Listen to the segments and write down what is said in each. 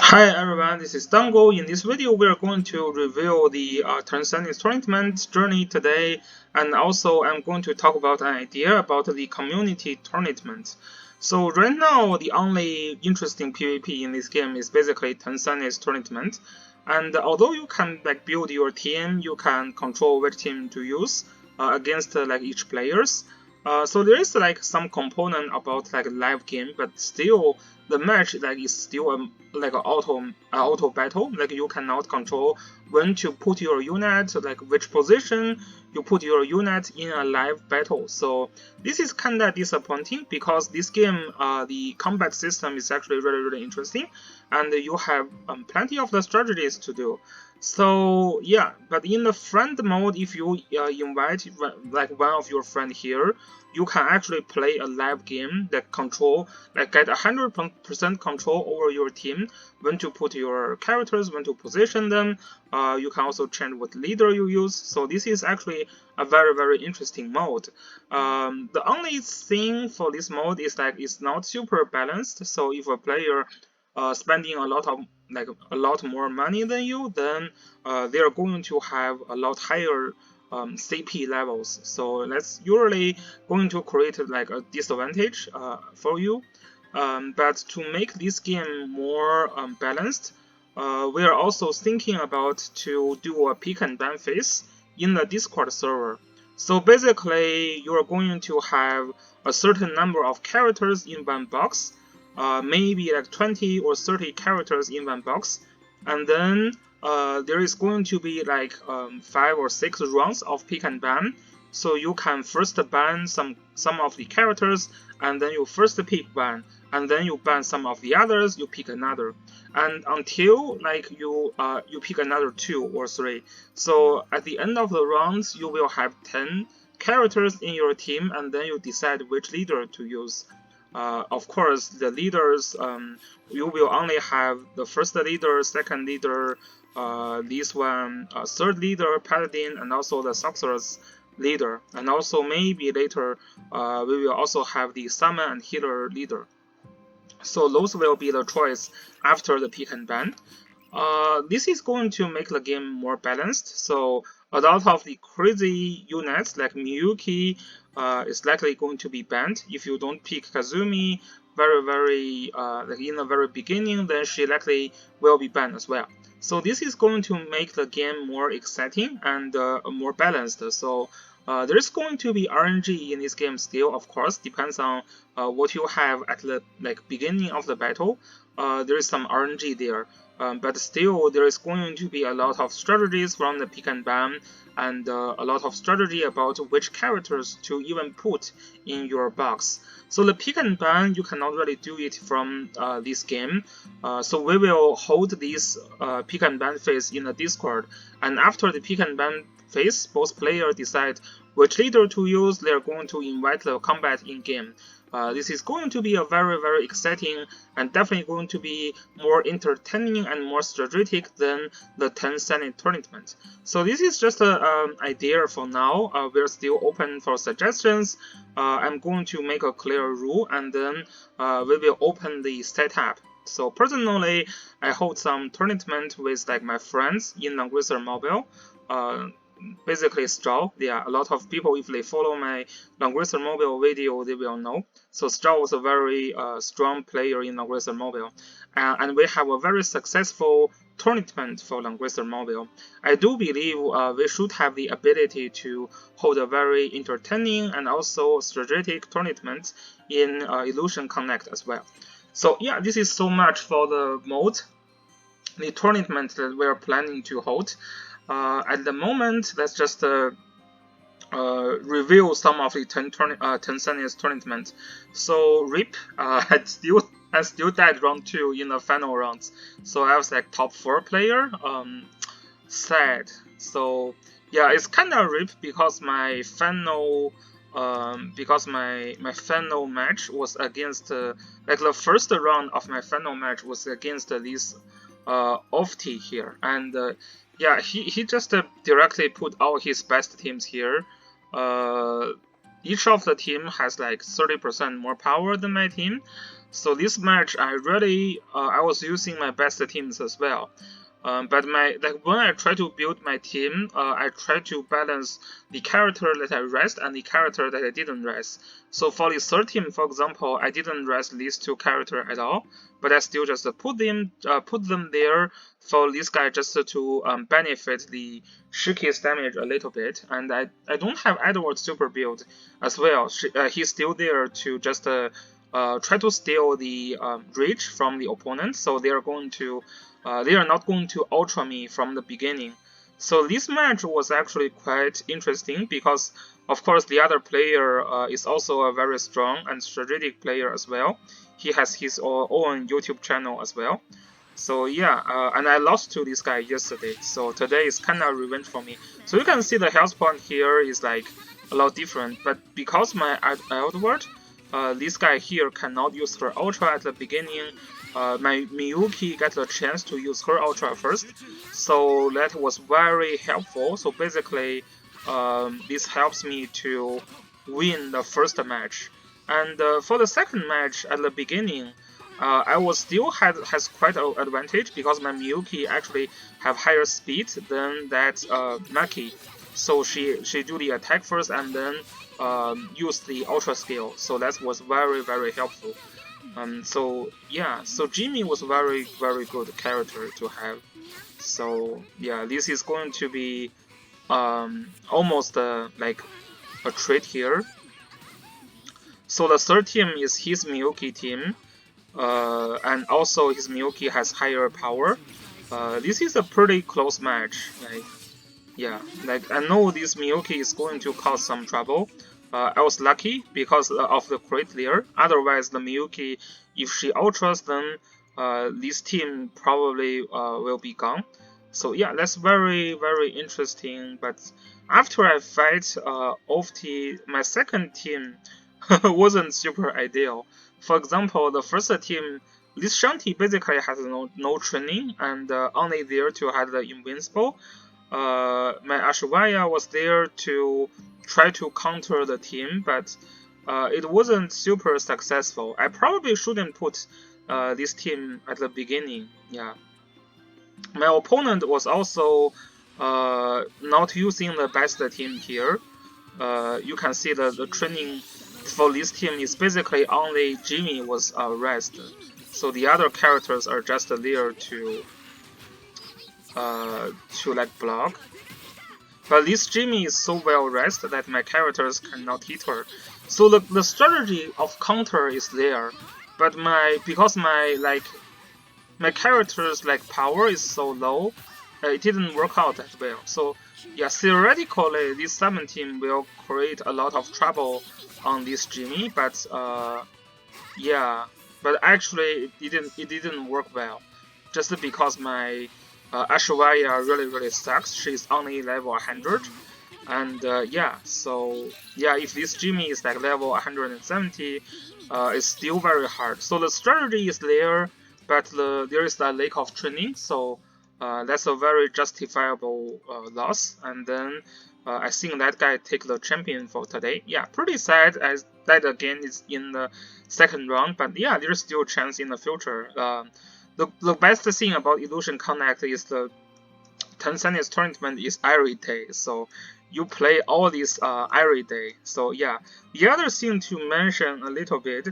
Hi everyone, this is Dango. In this video, we are going to review the Tencent tournament journey today, and also I'm going to talk about an idea about the community tournament. So right now, the only interesting PvP in this game is basically Tencent tournament, and although you can build your team, you can control which team to use against each players. So there is some component about live game, but still the match is still an auto battle. You cannot control when to put your unit, which position you put your unit in a live battle. So this is kinda disappointing because this game, the combat system is actually really interesting, and you have plenty of the strategies to do. So yeah, but in the friend mode, if you invite one of your friend here, you can actually play a live game that get 100% control over your team, when to put your characters, when to position them. You can also change what leader you use. So this is actually a very interesting mode. The only thing for this mode is it's not super balanced. So if a player spending a lot more money than you, then they are going to have a lot higher CP levels. So that's usually going to create a disadvantage for you. But to make this game more balanced, we are also thinking about to do a pick and ban phase in the Discord server. So basically, you are going to have a certain number of characters in one box, maybe 20 or 30 characters in one box, and then there is going to be 5 or 6 rounds of pick and ban. So you can first ban some of the characters, and then you first pick one, and then you ban some of the others, you pick another, and until you pick another 2 or 3. So at the end of the rounds, you will have 10 characters in your team, and then you decide which leader to use. Of course, the leaders, you will only have the first leader, second leader, this one, third leader, paladin, and also the sorceress leader. And also maybe later, we will also have the summon and healer leader. So those will be the choice after the pick and ban. This is going to make the game more balanced, so a lot of the crazy units like Miyuki is likely going to be banned. If you don't pick Kazumi in the very beginning, then she likely will be banned as well. So this is going to make the game more exciting and more balanced. So there is going to be RNG in this game still, of course, depends on what you have at the beginning of the battle. There is some RNG there. But still, there is going to be a lot of strategies from the pick and ban, and a lot of strategy about which characters to even put in your box. So the pick and ban, you cannot really do it from this game. So we will hold this pick and ban phase in the Discord, and after the pick and ban phase, both players decide which leader to use. They are going to invite the combat in game. This is going to be a very exciting and definitely going to be more entertaining and more strategic than the Tencent tournament. So this is just an idea for now. We're still open for suggestions. I'm going to make a clear rule, and then we will open the setup. So personally, I hold some tournament with my friends in Langrisser Mobile. Basically Straw. Yeah, a lot of people, if they follow my Langrisser Mobile video, they will know. So Straw was a very strong player in Langrisser Mobile, and we have a very successful tournament for Langrisser Mobile. I do believe we should have the ability to hold a very entertaining and also strategic tournament in Illusion Connect as well. So yeah, this is so much for the mode, the tournament that we are planning to hold. At the moment, let's just review some of the Tencent tournament. So RIP, I still died round 2 in the final rounds. So I was top 4 player. Sad. So yeah, it's kind of RIP because my final final match was against the first round of my final match was against this Ofti here, and yeah, he just directly put all his best teams here. Each of the team has 30% more power than my team. So this match, I was using my best teams as well. But when I try to build my team, I try to balance the character that I rest and the character that I didn't rest. So for the third team, for example, I didn't rest these two characters at all, but I still just put them there for this guy just to benefit the Shiki's damage a little bit. And I don't have Edward super build as well. He's still there to just try to steal the reach from the opponent. So they are not going to ultra me from the beginning. So this match was actually quite interesting because, of course, the other player is also a very strong and strategic player as well. He has his own YouTube channel as well. So yeah, and I lost to this guy yesterday. So today is kind of revenge for me. So you can see the health point here is like a lot different. But because my Edward, this guy here cannot use her ultra at the beginning. My Miyuki got the chance to use her ultra first, so that was very helpful. So basically, this helps me to win the first match. And for the second match at the beginning, I was still has quite an advantage because my Miyuki actually have higher speed than that Maki. So she do the attack first and then use the ultra skill. So that was very helpful. So yeah, so Jimmy was very good character to have. So yeah, this is going to be almost like a trait here. So the third team is his Miyuki team, and also his Miyuki has higher power. This is a pretty close match. Like yeah, like I know this Miyuki is going to cause some trouble. I was lucky because of the crit there. Otherwise, the Miyuki, if she ultras, then this team probably will be gone. So yeah, that's very interesting. But after I fight Ofti, my second team wasn't super ideal. For example, the first team, this Shanti basically has no training and only there to have the invincible. My Ashwaya was there to try to counter the team, but it wasn't super successful. I probably shouldn't put this team at the beginning. Yeah, my opponent was also not using the best team here. You can see the training for this team is basically only Jimmy was rest, so the other characters are just there to like block. But this Jimmy is so well rested that my characters cannot hit her. So the strategy of counter is there, but because my character's like power is so low, it didn't work out that well. So yeah, theoretically this 7 team will create a lot of trouble on this Jimmy, but yeah, but actually it didn't work well, just because my Ashwaya really sucks. She's only level 100, and yeah, so yeah, if this Jimmy is like level 170, it's still very hard. So the strategy is there, but there is a lack of training, so that's a very justifiable loss. And then I think that guy take the champion for today. Yeah, pretty sad as that again is in the second round, but yeah, there's still a chance in the future. The best thing about Illusion Connect is the Tencent's tournament is every day, so you play all these every day. So yeah, the other thing to mention a little bit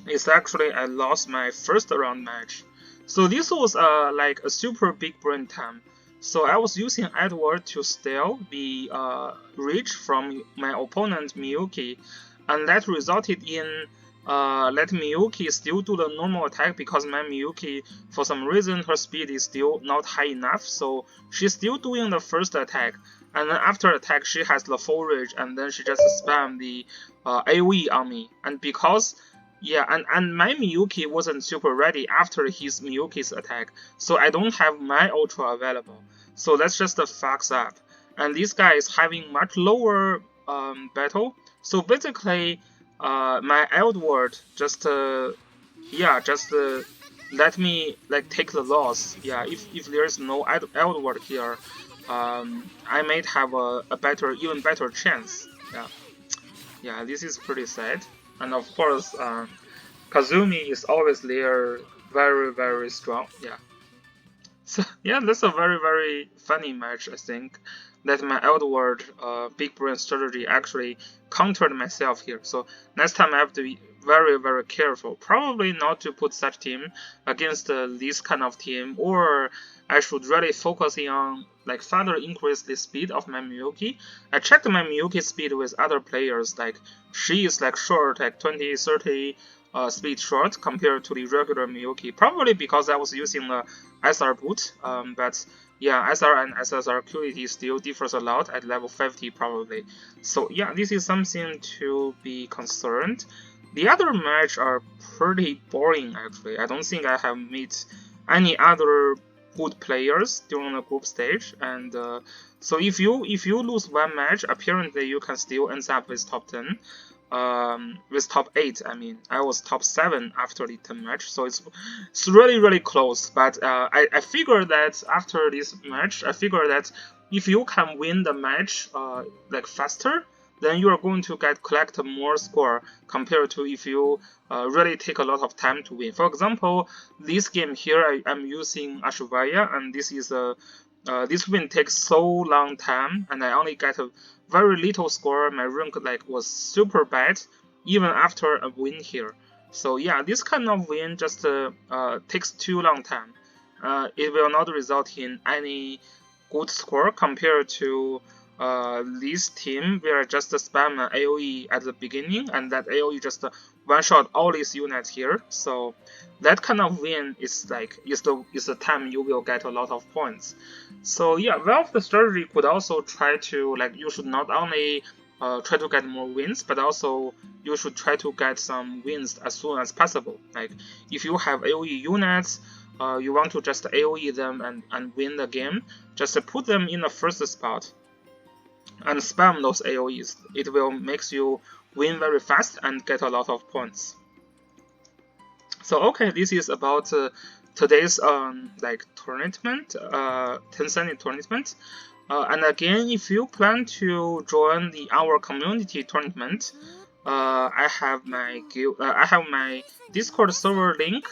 is actually I lost my first round match. So this was like a super big brain time. So I was using Edward to steal the reach from my opponent Miyuki, and that resulted in let Miyuki still do the normal attack because my Miyuki, for some reason, her speed is still not high enough, so she's still doing the first attack, and then after attack she has the full reach, and then she just spam the AoE on me, and because yeah, and my Miyuki wasn't super ready after his Miyuki's attack, so I don't have my Ultra available, so that's just a fucks up, and this guy is having much lower battle, so basically my Edward just let me like take the loss. Yeah, if there's no Edward here, I might have a even better chance. Yeah, yeah, this is pretty sad. And of course, Kazumi is always there, very strong. Yeah. So yeah, that's a very funny match. I think that my Edward big brain strategy actually countered myself here. So next time I have to be very careful. Probably not to put such team against this kind of team, or I should really focus on like further increase the speed of my Miyuki. I checked my Miyuki speed with other players. Like she is like short, like 20-30 speed short compared to the regular Miyuki. Probably because I was using the SR boot, but yeah, SR and SSR QET still differs a lot at level 50 probably. So yeah, this is something to be concerned. The other match are pretty boring actually. I don't think I have met any other good players during the group stage, and so if you lose one match, apparently you can still end up with top 10. With top 8, I mean, I was top 7 after the 10 match, so it's really close. But I figure that after this match, I figure that if you can win the match like faster, then you are going to collect more score compared to if you really take a lot of time to win. For example, this game here, I'm using Ashvaya, and this is a this win takes so long time, and I only get a very little score. My rank like was super bad, even after a win here. So yeah, this kind of win just takes too long time. It will not result in any good score compared to this team where just spam AoE at the beginning, and that AoE just one shot all these units here. So that kind of win is like is the time you will get a lot of points. So yeah, Valve the strategy could also try to like you should not only try to get more wins, but also you should try to get some wins as soon as possible. Like if you have AoE units, you want to just AoE them and win the game, just put them in the first spot and spam those AoEs. It will make you win very fast and get a lot of points. So okay, this is about today's like tournament, Tencent tournament. And again, if you plan to join our community tournament, I have my Discord server link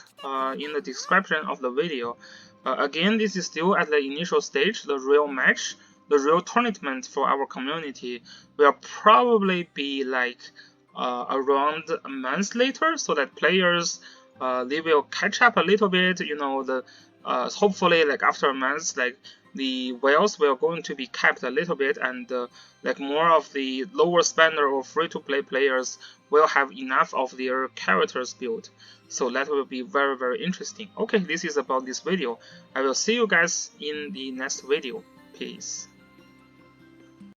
in the description of the video. Again, this is still at the initial stage. The real match, the real tournament for our community will probably be like around a month later, so that players they will catch up a little bit. You know, the hopefully like after a month, like the whales will going to be capped a little bit, and like more of the lower spender or free-to-play players will have enough of their characters built. So that will be very interesting. Okay, this is about this video. I will see you guys in the next video. Peace.